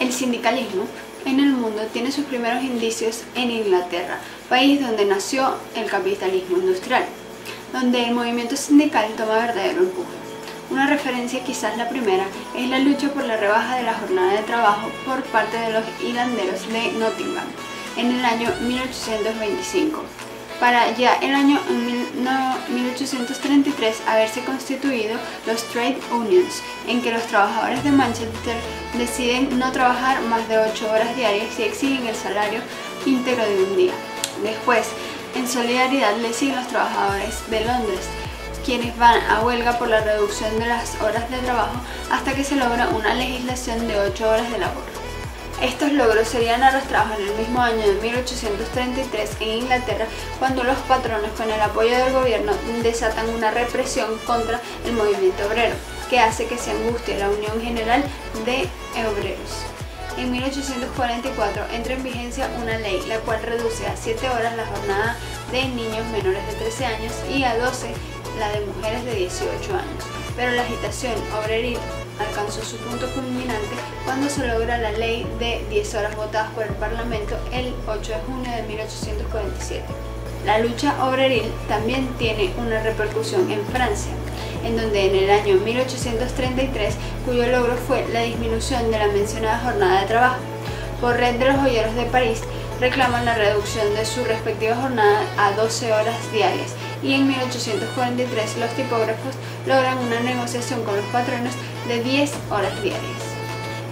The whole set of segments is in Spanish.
El sindicalismo en el mundo tiene sus primeros indicios en Inglaterra, país donde nació el capitalismo industrial, donde el movimiento sindical toma verdadero empuje. Una referencia, quizás la primera, es la lucha por la rebaja de la jornada de trabajo por parte de los hilanderos de Nottingham en el año 1825. Para ya el año 1833 haberse constituido los Trade Unions, en que los trabajadores de Manchester deciden no trabajar más de 8 horas diarias y exigen el salario íntegro de un día. Después, en solidaridad, le siguen los trabajadores de Londres, quienes van a huelga por la reducción de las horas de trabajo hasta que se logra una legislación de 8 horas de labor. Estos logros serían arrastrados en el mismo año de 1833 en Inglaterra, cuando los patronos, con el apoyo del gobierno, desatan una represión contra el movimiento obrero, que hace que se angustie la Unión General de Obreros. En 1844 entra en vigencia una ley la cual reduce a 7 horas la jornada de niños menores de 13 años y a 12 la de mujeres de 18 años. Pero la agitación obreril alcanzó su punto culminante cuando se logra la ley de 10 horas votadas por el Parlamento el 8 de junio de 1847. La lucha obreril también tiene una repercusión en Francia, en donde en el año 1833, cuyo logro fue la disminución de la mencionada jornada de trabajo. Por Red de los Joyeros de París reclaman la reducción de su respectiva jornada a 12 horas diarias, y en 1843 los tipógrafos logran una negociación con los patronos de 10 horas diarias.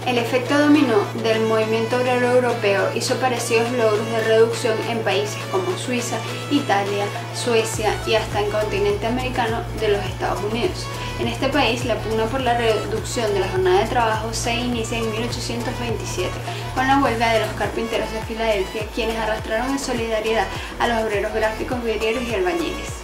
El efecto dominó del movimiento obrero europeo hizo parecidos logros de reducción en países como Suiza, Italia, Suecia y hasta el continente americano de los Estados Unidos. En este país, la pugna por la reducción de la jornada de trabajo se inicia en 1827, con la huelga de los carpinteros de Filadelfia, quienes arrastraron en solidaridad a los obreros gráficos, vidrieros y albañiles.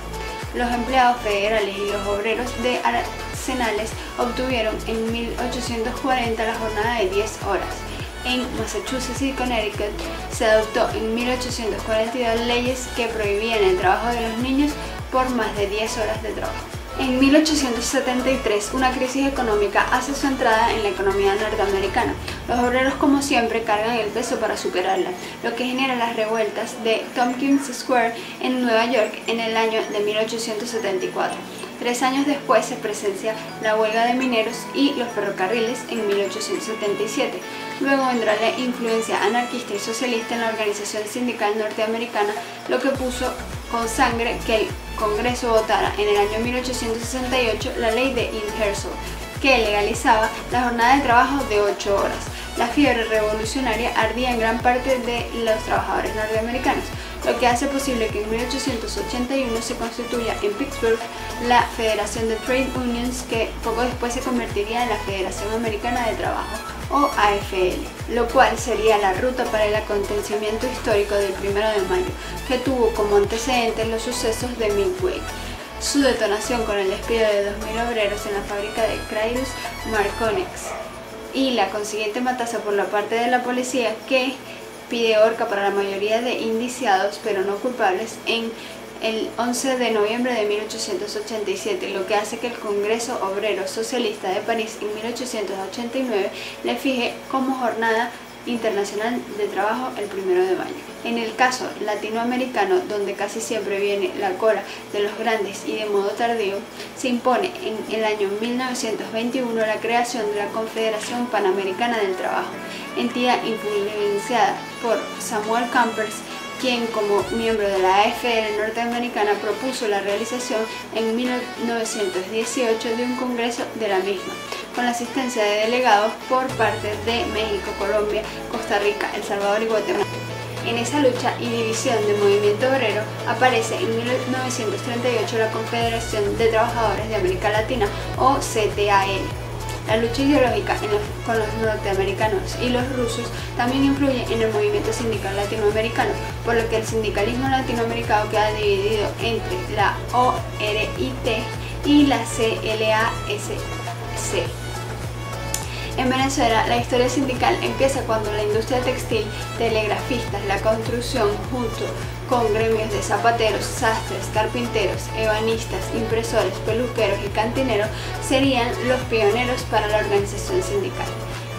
Los empleados federales y los obreros de arsenales obtuvieron en 1840 la jornada de 10 horas. En Massachusetts y Connecticut se adoptó en 1842 leyes que prohibían el trabajo de los niños por más de 10 horas de trabajo. En 1873, una crisis económica hace su entrada en la economía norteamericana. Los obreros, como siempre, cargan el peso para superarla, lo que genera las revueltas de Tompkins Square en Nueva York en el año de 1874. 3 años después se presencia la huelga de mineros y los ferrocarriles en 1877. Luego vendrá la influencia anarquista y socialista en la organización sindical norteamericana, lo que puso con sangre que el Congreso votara en el año 1868 la ley de Ingersoll, que legalizaba la jornada de trabajo de 8 horas. La fiebre revolucionaria ardía en gran parte de los trabajadores norteamericanos, lo que hace posible que en 1881 se constituya en Pittsburgh la Federación de Trade Unions, que poco después se convertiría en la Federación Americana de Trabajo, o AFL, lo cual sería la ruta para el acontecimiento histórico del 1 de mayo, que tuvo como antecedentes los sucesos de Midway, su detonación con el despido de 2.000 obreros en la fábrica de Cyrus Marconex y la consiguiente matanza por la parte de la policía, que pide horca para la mayoría de indiciados pero no culpables en el 11 de noviembre de 1887, lo que hace que el Congreso Obrero Socialista de París en 1889 le fije como jornada internacional de trabajo el 1 de mayo. En el caso latinoamericano, donde casi siempre viene la cola de los grandes y de modo tardío, se impone en el año 1921 la creación de la Confederación Panamericana del Trabajo, entidad influenciada por Samuel Campers, quien como miembro de la AFL norteamericana propuso la realización en 1918 de un congreso de la misma, con la asistencia de delegados por parte de México, Colombia, Costa Rica, El Salvador y Guatemala. En esa lucha y división del movimiento obrero aparece en 1938 la Confederación de Trabajadores de América Latina, o CTAL. La lucha ideológica con los norteamericanos y los rusos también influye en el movimiento sindical latinoamericano, por lo que el sindicalismo latinoamericano queda dividido entre la ORIT y la CLASC. En Venezuela, la historia sindical empieza cuando la industria textil, telegrafistas, la construcción, junto con gremios de zapateros, sastres, carpinteros, ebanistas, impresores, peluqueros y cantineros, serían los pioneros para la organización sindical.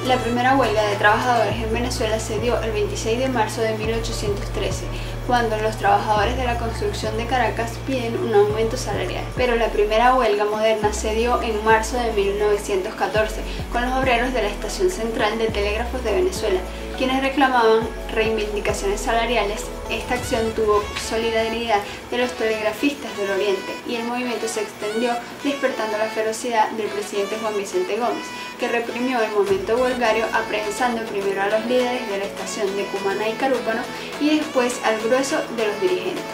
La primera huelga de trabajadores en Venezuela se dio el 26 de marzo de 1813, cuando los trabajadores de la construcción de Caracas piden un aumento salarial. Pero la primera huelga moderna se dio en marzo de 1914, con los obreros de la Estación Central de Telégrafos de Venezuela, quienes reclamaban reivindicaciones salariales. Esta acción tuvo solidaridad de los telegrafistas del Oriente y el movimiento se extendió, despertando la ferocidad del presidente Juan Vicente Gómez, que reprimió el momento huelgario aprehensando primero a los líderes de la estación de Cumaná y Carúpano y después al grueso de los dirigentes.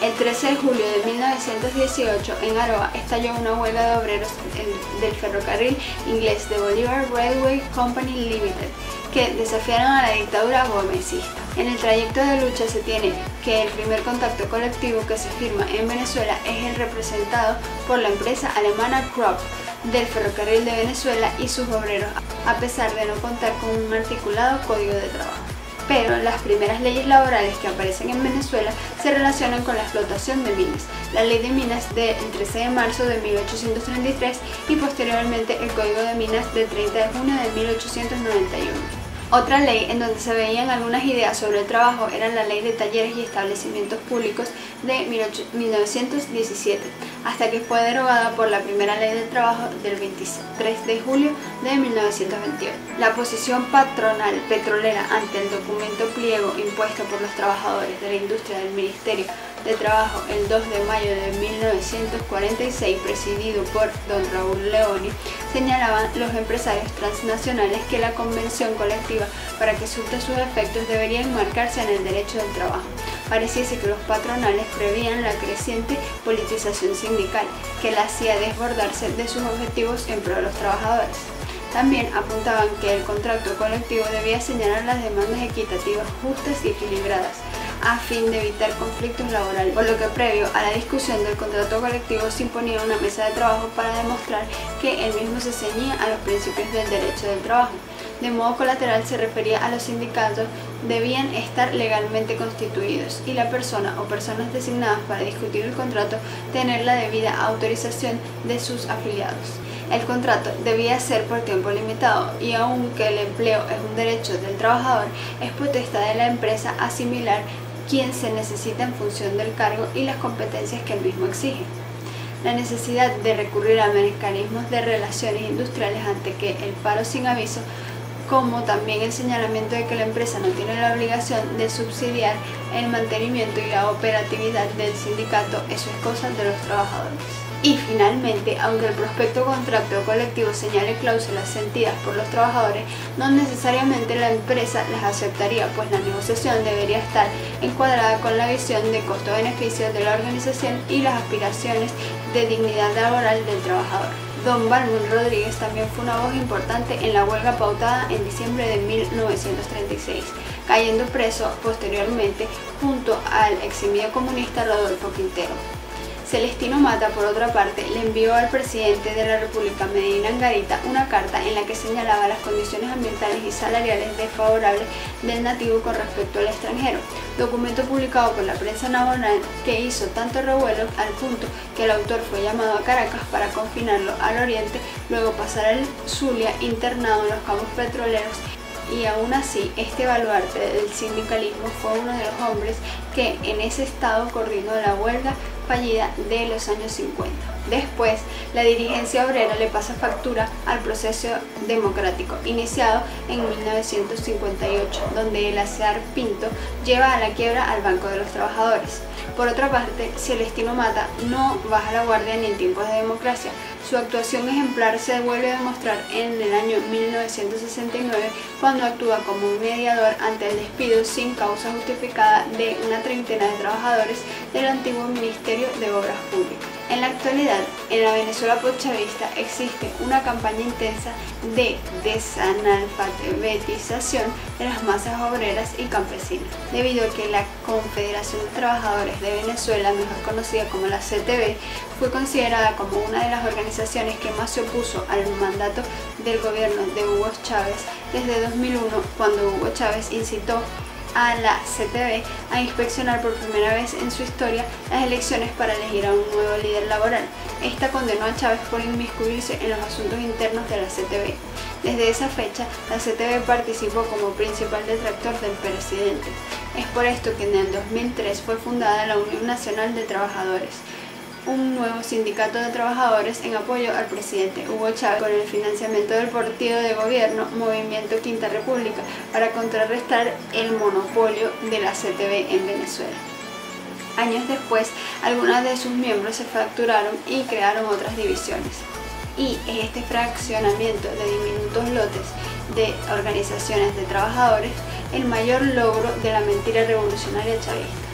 El 13 de julio de 1918 en Aroa estalló una huelga de obreros del ferrocarril inglés de Bolivar Railway Company Limited, que desafiaron a la dictadura gomecista. En el trayecto de lucha se tiene que el primer contacto colectivo que se firma en Venezuela es el representado por la empresa alemana Krupp del ferrocarril de Venezuela y sus obreros, a pesar de no contar con un articulado código de trabajo. Pero las primeras leyes laborales que aparecen en Venezuela se relacionan con la explotación de minas, la Ley de Minas del 13 de marzo de 1833 y posteriormente el Código de Minas del 30 de junio de 1891. Otra ley en donde se veían algunas ideas sobre el trabajo era la Ley de Talleres y Establecimientos Públicos de 1917, hasta que fue derogada por la primera Ley del Trabajo del 23 de julio de 1928. La posición patronal petrolera ante el documento pliego impuesto por los trabajadores de la industria del Ministerio de Trabajo el 2 de mayo de 1946, presidido por don Raúl Leoni, señalaban los empresarios transnacionales que la convención colectiva, para que surta sus efectos, debería enmarcarse en el derecho del trabajo. Pareciese que los patronales prevían la creciente politización sindical, que la hacía desbordarse de sus objetivos en pro de los trabajadores. También apuntaban que el contrato colectivo debía señalar las demandas equitativas, justas y equilibradas, a fin de evitar conflictos laborales, por lo que previo a la discusión del contrato colectivo se imponía una mesa de trabajo para demostrar que el mismo se ceñía a los principios del derecho del trabajo. De modo colateral se refería a los sindicatos debían estar legalmente constituidos y la persona o personas designadas para discutir el contrato tener la debida autorización de sus afiliados. El contrato debía ser por tiempo limitado y aunque el empleo es un derecho del trabajador, es potestad de la empresa asimilar quien se necesita en función del cargo y las competencias que el mismo exige. La necesidad de recurrir a mecanismos de relaciones industriales ante que el paro sin aviso, como también el señalamiento de que la empresa no tiene la obligación de subsidiar el mantenimiento y la operatividad del sindicato, eso es cosa de los trabajadores. Y finalmente, aunque el prospecto contrato colectivo señale cláusulas sentidas por los trabajadores, no necesariamente la empresa las aceptaría, pues la negociación debería estar encuadrada con la visión de costo-beneficio de la organización y las aspiraciones de dignidad laboral del trabajador. Don Balmón Rodríguez también fue una voz importante en la huelga pautada en diciembre de 1936, cayendo preso posteriormente junto al eximido comunista Rodolfo Quintero. Celestino Mata, por otra parte, le envió al presidente de la República, Medina Angarita, una carta en la que señalaba las condiciones ambientales y salariales desfavorables del nativo con respecto al extranjero, documento publicado por la prensa nacional que hizo tanto revuelo al punto que el autor fue llamado a Caracas para confinarlo al oriente, luego pasar al Zulia internado en los campos petroleros. Y aún así, este baluarte del sindicalismo fue uno de los hombres que en ese estado coordinó la huelga fallida de los años 50. Después, la dirigencia obrera le pasa factura al proceso democrático, iniciado en 1958, donde el Asear Pinto lleva a la quiebra al Banco de los Trabajadores. Por otra parte, Celestino Mata no baja la guardia ni en tiempos de democracia. Su actuación ejemplar se vuelve a demostrar en el año 1969, cuando actúa como un mediador ante el despido sin causa justificada de una treintena de trabajadores del antiguo Ministerio de Obras Públicas. En la actualidad, en la Venezuela postchavista existe una campaña intensa de desanalfabetización de las masas obreras y campesinas, debido a que la Confederación de Trabajadores de Venezuela, mejor conocida como la CTV, fue considerada como una de las organizaciones que más se opuso al mandato del gobierno de Hugo Chávez desde 2001, cuando Hugo Chávez incitó a la CTV a inspeccionar por primera vez en su historia las elecciones para elegir a un nuevo líder laboral. Esta condenó a Chávez por inmiscuirse en los asuntos internos de la CTV. Desde esa fecha, la CTV participó como principal detractor del presidente. Es por esto que en el 2003 fue fundada la Unión Nacional de Trabajadores, un nuevo sindicato de trabajadores en apoyo al presidente Hugo Chávez, con el financiamiento del partido de gobierno Movimiento Quinta República, para contrarrestar el monopolio de la CTV en Venezuela. Años después, algunos de sus miembros se fracturaron y crearon otras divisiones. Y es este fraccionamiento de diminutos lotes de organizaciones de trabajadores el mayor logro de la mentira revolucionaria chavista.